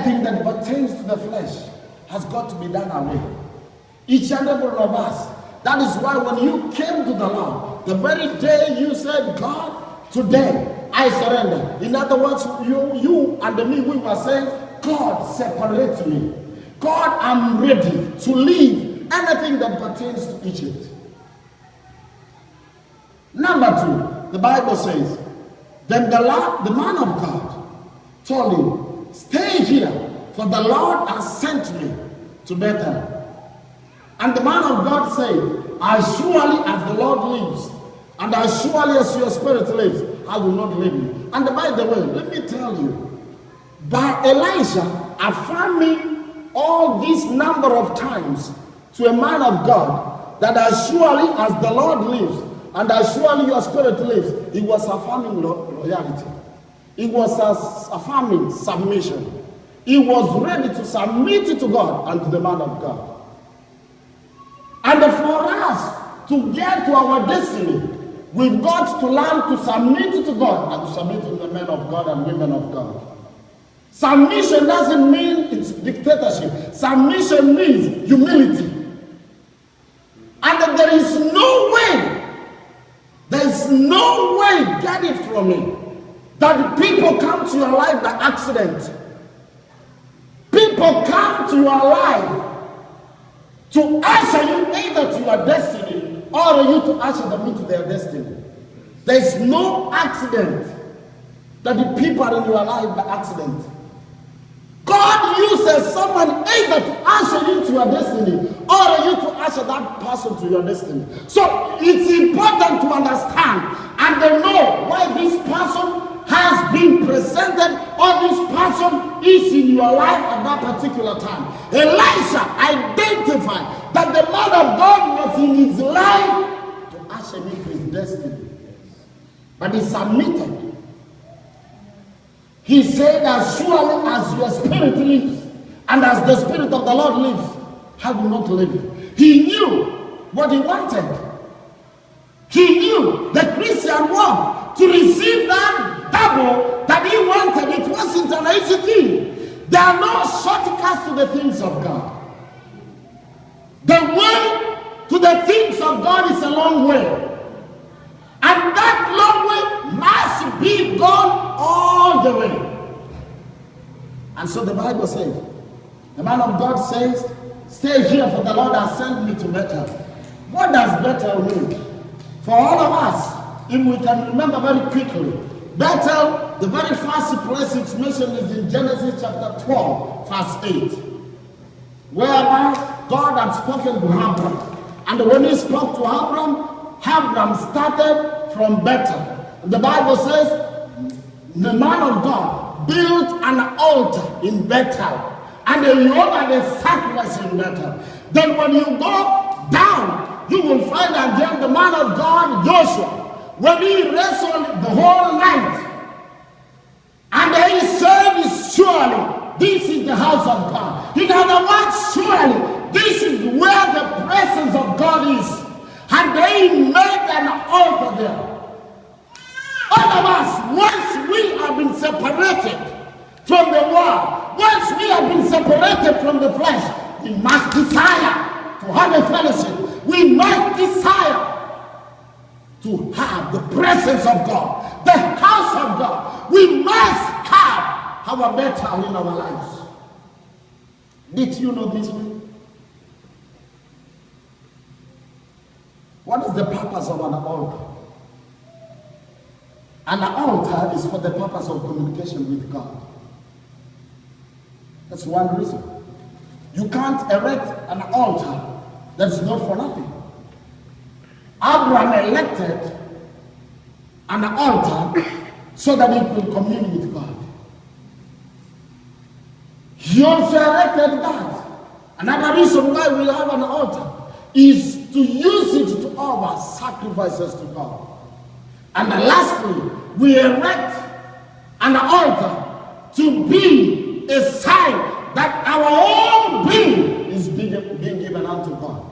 Anything that pertains to the flesh has got to be done away. Each and every one of us. That is why when you came to the Lord, the very day you said, God, today I surrender. In other words, you and me, we were saying, God, separate me. God, I'm ready to leave anything that pertains to Egypt. Number 2, the Bible says, then the man of God told him, stay here, for the Lord has sent me to Bethel. And the man of God said, as surely as the Lord lives, and as surely as your spirit lives, I will not leave you. And by the way, let me tell you, by Elijah affirming all this number of times to a man of God, that as surely as the Lord lives, and as surely your spirit lives, he was affirming loyalty. He was affirming submission. He was ready to submit to God and to the man of God. And for us to get to our destiny, we've got to learn to submit to God and to submit to the men of God and women of God. Submission doesn't mean it's dictatorship. Submission means humility. And there is no way, get it from me, that people come to your life by accident. People come to your life to usher you either to your destiny or you to usher them into their destiny. There is no accident that the people are in your life by accident. God uses someone either to usher you to your destiny or you to usher that person to your destiny. So it's important to understand and to know why this person has been presented or this person is in your life at that particular time. Elisha identified that the man of God was in his life to usher him to his destiny. But he submitted. He said, as surely as your spirit lives, and as the spirit of the Lord lives, I will not leave you. He knew what he wanted. He knew the Christian walk to receive that double that he wanted. It wasn't an easy thing. There are no shortcuts to the things of God. The way to the things of God is a long way. And that long way must be gone all the way. And so the Bible says, the man of God says, stay here for the Lord has sent me to Bethel. What does Bethel mean? For all of us, if we can remember very quickly, Bethel, the very first place it's mentioned is in Genesis chapter 12, verse 8. Whereby God had spoken to Abram. And when he spoke to Abram started from Bethel. The Bible says the man of God built an altar in Bethel and he offered a sacrifice in Bethel. Then when you go down, you will find again the man of God, Joshua, when he wrestled the whole night. And he said, surely this is the house of God. In other words, surely this is where the presence of God is. And they made an altar there. All of us, once we have been separated from the world, once we have been separated from the flesh, we must desire to have a fellowship. We must desire to have the presence of God, the house of God. We must have our Bethel in our lives. Did you know this way? What is the purpose of an altar? An altar is for the purpose of communication with God. That's one reason. You can't erect an altar that's not for nothing. Abraham erected an altar so that he could commune with God. He also erected that. Another reason why we have an altar is to use it to offer sacrifices to God. And lastly, we erect an altar to be a sign that our own being is being given unto God.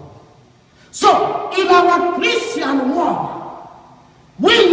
So, in our Christian walk, we